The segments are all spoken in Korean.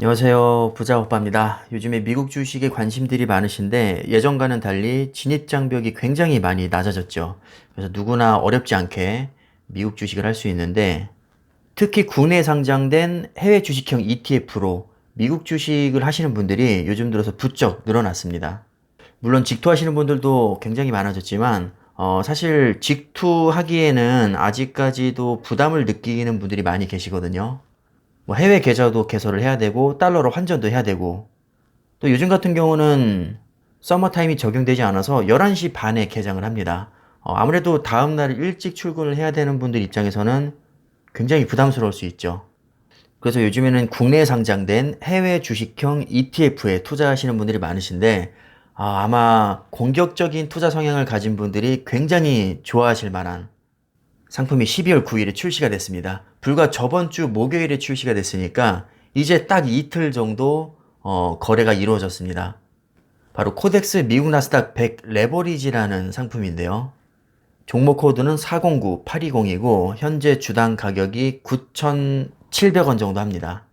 안녕하세요. 부자 오빠입니다. 요즘에 미국 주식에 관심들이 많으신데 예전과는 달리 진입 장벽이 굉장히 많이 낮아졌죠. 그래서 누구나 어렵지 않게 미국 주식을 할 수 있는데 특히 국내에 상장된 해외 주식형 ETF로 미국 주식을 하시는 분들이 요즘 들어서 부쩍 늘어났습니다. 물론 직투하시는 분들도 굉장히 많아졌지만 사실 직투하기에는 아직까지도 부담을 느끼는 분들이 많이 계시거든요. 뭐 해외 계좌도 개설을 해야 되고 달러로 환전도 해야 되고 또 요즘 같은 경우는 서머타임이 적용되지 않아서 11시 반에 개장을 합니다. 아무래도 다음날 일찍 출근을 해야 되는 분들 입장에서는 굉장히 부담스러울 수 있죠. 그래서 요즘에는 국내에 상장된 해외 주식형 ETF에 투자하시는 분들이 많으신데 아마 공격적인 투자 성향을 가진 분들이 굉장히 좋아하실 만한 상품이 12월 9일에 출시가 됐습니다. 불과 저번 주 목요일에 출시가 됐으니까 이제 딱 이틀 정도 거래가 이루어졌습니다. 바로 코덱스 미국 나스닥 100 레버리지라는 상품인데요. 종목 코드는 409820이고 현재 주당 가격이 9,700원 정도 합니다.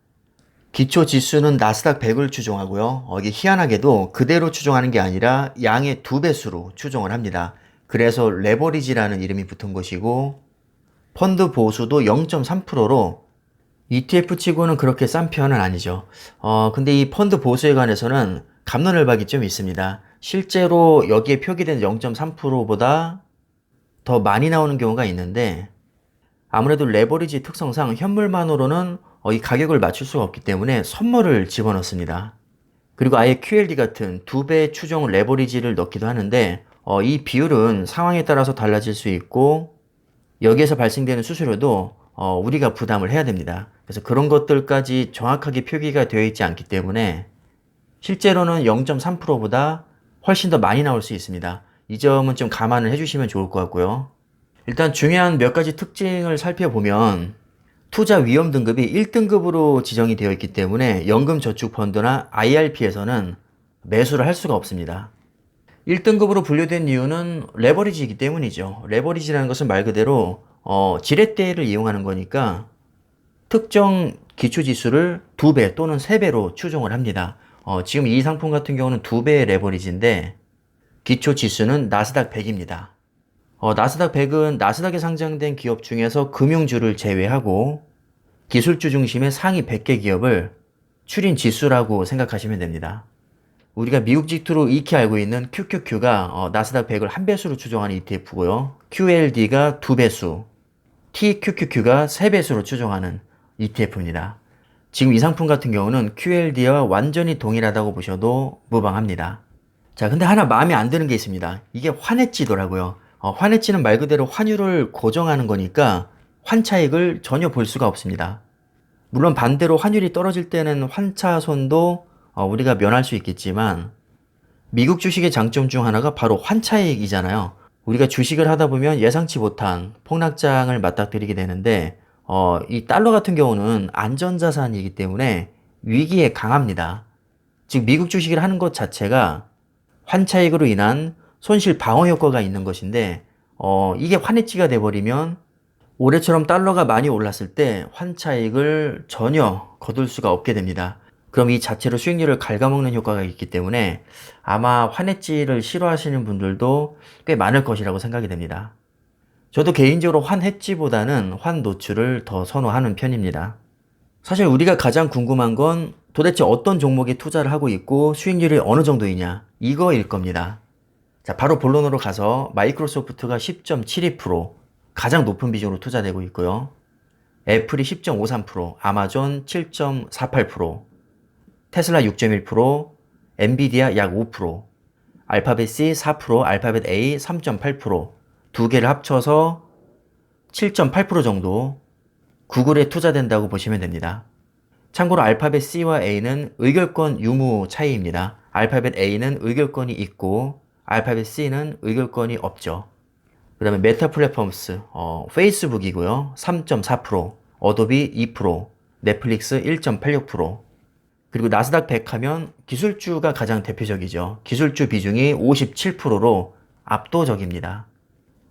기초 지수는 나스닥 100을 추종하고요. 이게 희한하게도 그대로 추종하는 게 아니라 양의 2배수로 추종을 합니다. 그래서 레버리지라는 이름이 붙은 것이고 펀드 보수도 0.3%로 ETF 치고는 그렇게 싼 편은 아니죠. 근데 이 펀드 보수에 관해서는 갑론을박이 좀 있습니다. 실제로 여기에 표기된 0.3%보다 더 많이 나오는 경우가 있는데 아무래도 레버리지 특성상 현물만으로는 이 가격을 맞출 수가 없기 때문에 선물을 집어넣습니다. 그리고 아예 QLD 같은 2배 추정 레버리지를 넣기도 하는데 이 비율은 상황에 따라서 달라질 수 있고 여기에서 발생되는 수수료도 우리가 부담을 해야 됩니다. 그래서 그런 것들까지 정확하게 표기가 되어 있지 않기 때문에 실제로는 0.3%보다 훨씬 더 많이 나올 수 있습니다. 이 점은 좀 감안을 해주시면 좋을 것 같고요. 일단 중요한 몇 가지 특징을 살펴보면 투자 위험 등급이 1등급으로 지정이 되어 있기 때문에 연금저축펀드나 IRP에서는 매수를 할 수가 없습니다. 1등급으로 분류된 이유는 레버리지이기 때문이죠. 레버리지라는 것은 말 그대로 지렛대를 이용하는 거니까 특정 기초지수를 2배 또는 3배로 추종을 합니다. 지금 이 상품 같은 경우는 2배의 레버리지인데 기초지수는 나스닥 100입니다. 나스닥 100은 나스닥에 상장된 기업 중에서 금융주를 제외하고 기술주 중심의 상위 100개 기업을 추린 지수라고 생각하시면 됩니다. 우리가 미국 직투로 익히 알고 있는 QQQ가 나스닥 100을 한 배수로 추정하는 ETF고요. QLD가 2배수, TQQQ가 3배수로 추정하는 ETF입니다. 지금 이 상품 같은 경우는 QLD와 완전히 동일하다고 보셔도 무방합니다. 자, 근데 하나 마음에 안 드는 게 있습니다. 이게 환해지더라고요. 환해지는 말 그대로 환율을 고정하는 거니까 환차익을 전혀 볼 수가 없습니다. 물론 반대로 환율이 떨어질 때는 환차손도 우리가 면할 수 있겠지만 미국 주식의 장점 중 하나가 바로 환차익이잖아요. 우리가 주식을 하다 보면 예상치 못한 폭락장을 맞닥뜨리게 되는데 이 달러 같은 경우는 안전자산이기 때문에 위기에 강합니다. 즉 미국 주식을 하는 것 자체가 환차익으로 인한 손실 방어 효과가 있는 것인데 이게 환해지가 돼버리면 올해처럼 달러가 많이 올랐을 때 환차익을 전혀 거둘 수가 없게 됩니다. 그럼 이 자체로 수익률을 갉아먹는 효과가 있기 때문에 아마 환해지를 싫어하시는 분들도 꽤 많을 것이라고 생각이 됩니다. 저도 개인적으로 환해지보다는 환노출을 더 선호하는 편입니다. 사실 우리가 가장 궁금한 건 도대체 어떤 종목에 투자를 하고 있고 수익률이 어느 정도이냐 이거일 겁니다. 자, 바로 본론으로 가서 마이크로소프트가 10.72%, 가장 높은 비중으로 투자되고 있고요. 애플이 10.53%, 아마존 7.48%, 테슬라 6.1%, 엔비디아 약 5%, 알파벳 C 4%, 알파벳 A 3.8%, 두 개를 합쳐서 7.8% 정도 구글에 투자된다고 보시면 됩니다. 참고로 알파벳 C와 A는 의결권 유무 차이입니다. 알파벳 A는 의결권이 있고 알파벳 C는 의결권이 없죠. 그 다음에 메타 플랫폼스, 페이스북이고요. 3.4%, 어도비 2%, 넷플릭스 1.86%, 그리고 나스닥 100 하면 기술주가 가장 대표적이죠. 기술주 비중이 57%로 압도적입니다.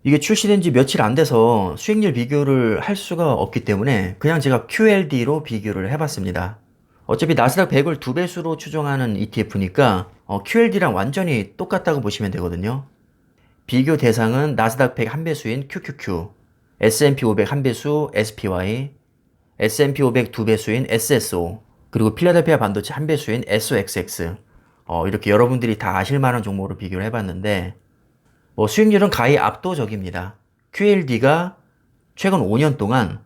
이게 출시된 지 며칠 안 돼서 수익률 비교를 할 수가 없기 때문에 그냥 제가 QLD로 비교를 해봤습니다. 어차피 나스닥 100을 2배수로 추정하는 ETF니까 QLD랑 완전히 똑같다고 보시면 되거든요. 비교 대상은 나스닥 100 한 배수인 QQQ, S&P 500 한 배수 SPY, S&P 500 두 배수인 SSO, 그리고 필라델피아 반도체 한 배수인 SOXX. 이렇게 여러분들이 다 아실 만한 종목으로 비교를 해봤는데, 수익률은 가히 압도적입니다. QLD가 최근 5년 동안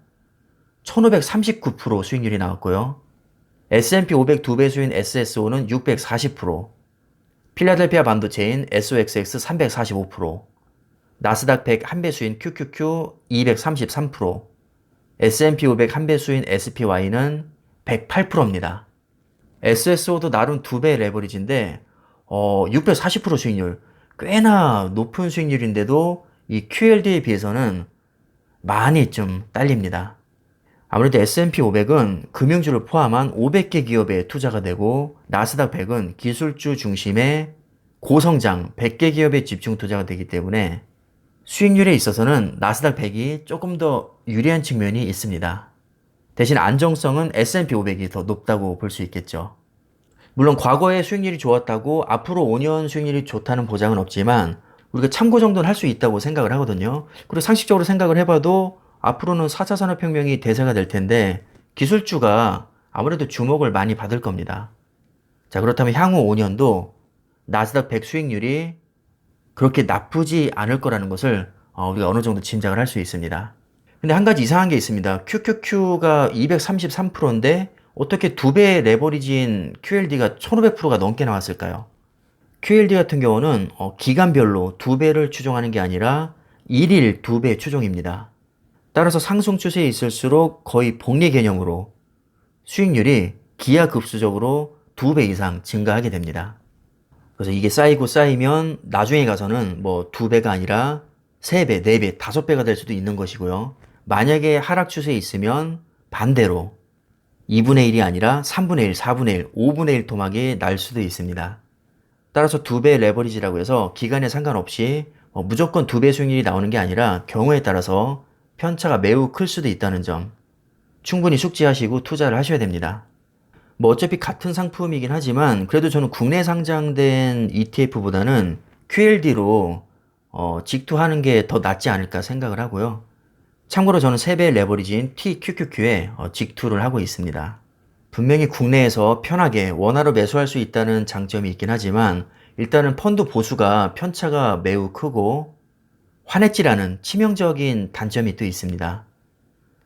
1539% 수익률이 나왔고요. S&P 500 두 배수인 SSO는 640%, 필라델피아 반도체인 SOXX 345%, 나스닥 100 한 배수인 QQQ 233%, S&P 500 한 배수인 SPY는 108%입니다. SSO도 나름 2배 레버리지인데 640% 수익률, 꽤나 높은 수익률인데도 이 QLD에 비해서는 많이 좀 딸립니다. 아무래도 S&P 500은 금융주를 포함한 500개 기업에 투자가 되고, 나스닥 100은 기술주 중심의 고성장 100개 기업에 집중 투자가 되기 때문에 수익률에 있어서는 나스닥 100이 조금 더 유리한 측면이 있습니다. 대신 안정성은 S&P 500이 더 높다고 볼 수 있겠죠. 물론 과거에 수익률이 좋았다고 앞으로 5년 수익률이 좋다는 보장은 없지만 우리가 참고 정도는 할 수 있다고 생각을 하거든요. 그리고 상식적으로 생각을 해봐도 앞으로는 4차 산업혁명이 대세가 될 텐데 기술주가 아무래도 주목을 많이 받을 겁니다. 자, 그렇다면 향후 5년도 나스닥 100 수익률이 그렇게 나쁘지 않을 거라는 것을 우리가 어느 정도 짐작을 할 수 있습니다. 근데 한 가지 이상한 게 있습니다. QQQ가 233%인데 어떻게 2배 레버리지인 QLD가 1500%가 넘게 나왔을까요? QLD 같은 경우는 기간별로 2배를 추정하는 게 아니라 1일 2배 추정입니다. 따라서 상승 추세에 있을수록 거의 복리 개념으로 수익률이 기하급수적으로 2배 이상 증가하게 됩니다. 그래서 이게 쌓이고 쌓이면 나중에 가서는 뭐 2배가 아니라 3배, 4배, 5배가 될 수도 있는 것이고요. 만약에 하락 추세에 있으면 반대로 2분의 1이 아니라 3분의 1, 4분의 1, 5분의 1 토막이 날 수도 있습니다. 따라서 2배 레버리지라고 해서 기간에 상관없이 무조건 2배 수익률이 나오는 게 아니라 경우에 따라서 편차가 매우 클 수도 있다는 점 충분히 숙지하시고 투자를 하셔야 됩니다. 뭐 어차피 같은 상품이긴 하지만 그래도 저는 국내 상장된 ETF보다는 QLD로 직투하는 게 더 낫지 않을까 생각을 하고요. 참고로 저는 3배 레버리지인 TQQQ에 직투를 하고 있습니다. 분명히 국내에서 편하게 원화로 매수할 수 있다는 장점이 있긴 하지만 일단은 펀드 보수가 편차가 매우 크고 환해지라는 치명적인 단점이 또 있습니다.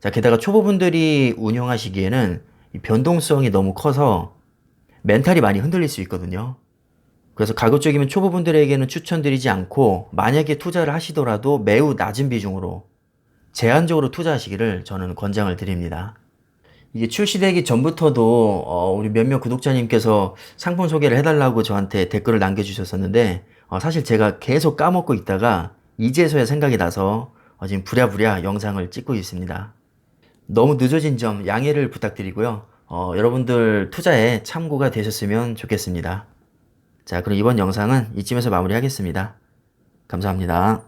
자, 게다가 초보분들이 운영하시기에는 이 변동성이 너무 커서 멘탈이 많이 흔들릴 수 있거든요. 그래서 가급적이면 초보분들에게는 추천드리지 않고 만약에 투자를 하시더라도 매우 낮은 비중으로 제한적으로 투자하시기를 저는 권장을 드립니다. 이게 출시되기 전부터도 우리 몇몇 구독자님께서 상품 소개를 해달라고 저한테 댓글을 남겨주셨었는데 사실 제가 계속 까먹고 있다가 이제서야 생각이 나서 지금 부랴부랴 영상을 찍고 있습니다. 너무 늦어진 점 양해를 부탁드리고요. 여러분들 투자에 참고가 되셨으면 좋겠습니다. 자, 그럼 이번 영상은 이쯤에서 마무리하겠습니다. 감사합니다.